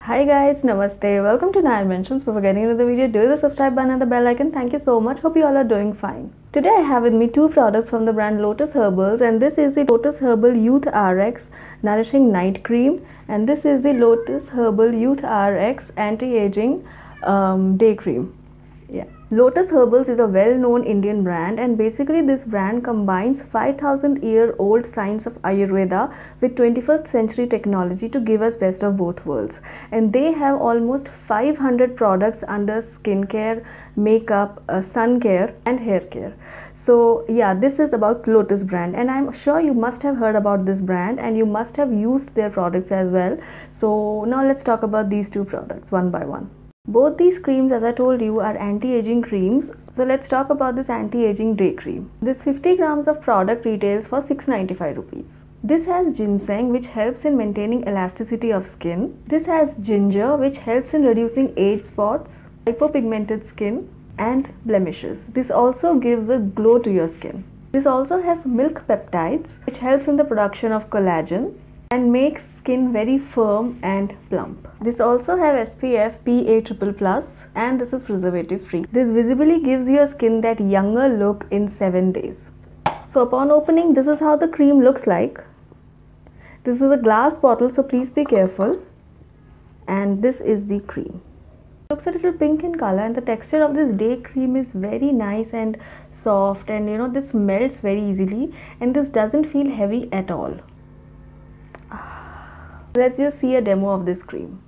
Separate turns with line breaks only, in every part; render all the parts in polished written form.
Hi guys, namaste. Welcome to Nine Mentions. Before getting into the video, do the subscribe button and the bell icon. Thank you so much. Hope you all are doing fine. Today I have with me two products from the brand Lotus Herbals, and this is the Lotus Herbal Youth RX Nourishing Night Cream, and this is the Lotus Herbal Youth RX Anti-Aging Day Cream. Yeah. Lotus Herbals is a well-known Indian brand, and basically this brand combines 5,000-year-old science of Ayurveda with 21st century technology to give us best of both worlds. And they have almost 500 products under skincare, makeup, sun care and hair care. So yeah, this is about Lotus brand, and I'm sure you must have heard about this brand and you must have used their products as well. So now let's talk about these two products one by one. Both these creams, as I told you, are anti-aging creams. So let's talk about this anti-aging day cream. This 50 grams of product retails for 695 rupees. This has ginseng, which helps in maintaining elasticity of skin. This has ginger, which helps in reducing age spots, hypopigmented skin and blemishes. This also gives a glow to your skin. This also has milk peptides, which helps in the production of collagen and makes skin very firm and plump. This also have SPF PA+++ and this is preservative free. This visibly gives your skin that younger look in 7 days. So upon opening, this is how the cream looks like. This is a glass bottle, so please be careful. And this is the cream. It looks a little pink in color, and the texture of this day cream is very nice and soft, and this melts very easily, and this doesn't feel heavy at all. Let's just see a demo of this cream.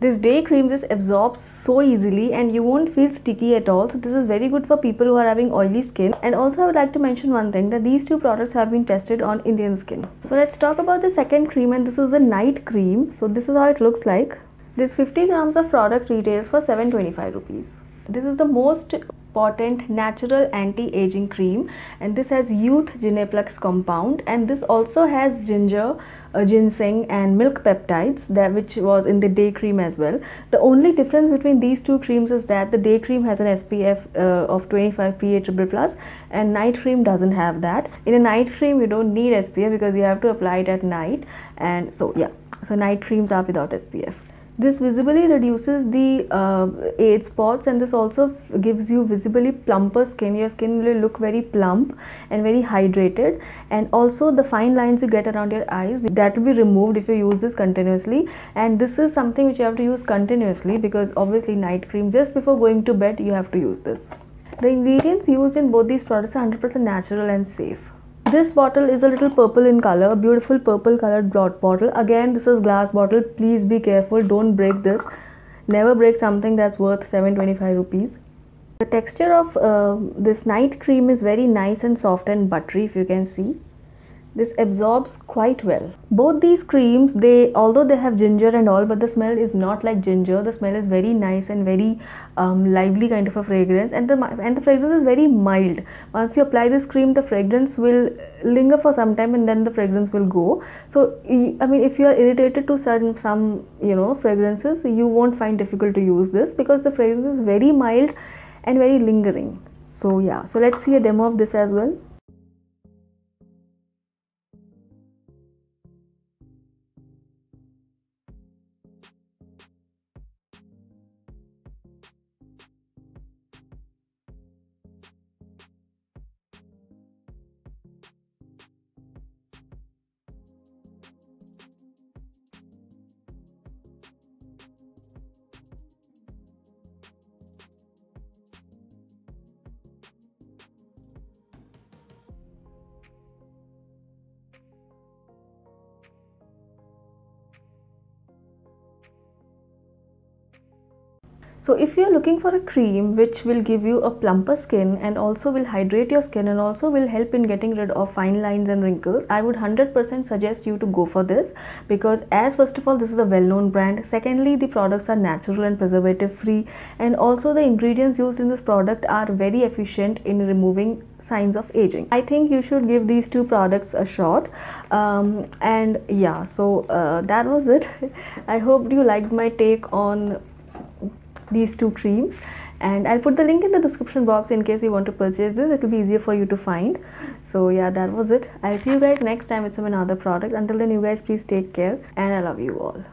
This day cream just absorbs so easily and you won't feel sticky at all. So this is very good for people who are having oily skin. And also I would like to mention one thing, that these two products have been tested on Indian skin. So let's talk about the second cream, and this is the night cream. So this is how it looks like. This 50 grams of product retails for 725 rupees. This is the most potent natural anti-aging cream, and this has youth Gineplex compound, and this also has ginger, ginseng and milk peptides, that which was in the day cream as well. The only difference between these two creams is that the day cream has an SPF of 25 PA+++ and night cream doesn't have that. In a night cream you don't need SPF because you have to apply it at night, and so yeah, so night creams are without SPF. This visibly reduces the age spots, and this also gives you visibly plumper skin. Your skin will look very plump and very hydrated, and also the fine lines you get around your eyes, that will be removed if you use this continuously. And this is something which you have to use continuously, because obviously night cream, just before going to bed you have to use this. The ingredients used in both these products are 100% natural and safe. This bottle is a little purple in color, beautiful purple colored bottle. Again, this is glass bottle. Please be careful, don't break this. Never break something that's worth 725 rupees. The texture of this night cream is very nice and soft and buttery, if you can see. This absorbs quite well. Both these creams, although they have ginger and all, but the smell is not like ginger. The smell is very nice and very lively kind of a fragrance, and the fragrance is very mild. Once you apply this cream, the fragrance will linger for some time and then the fragrance will go. So I mean, if you are irritated to some fragrances, you won't find difficult to use this, because the fragrance is very mild and very lingering. So yeah, so let's see a demo of this as well. So if you're looking for a cream which will give you a plumper skin and also will hydrate your skin and also will help in getting rid of fine lines and wrinkles, I would 100% suggest you to go for this, because as first of all, this is a well-known brand. Secondly, the products are natural and preservative free, and also the ingredients used in this product are very efficient in removing signs of aging. I think you should give these two products a shot. And yeah, so that was it. I hope you liked my take on these two creams, and I'll put the link in the description box in case you want to purchase this. It will be easier for you to find. So yeah, that was it. I'll see you guys next time with some another product. Until then, you guys please take care, and I love you all.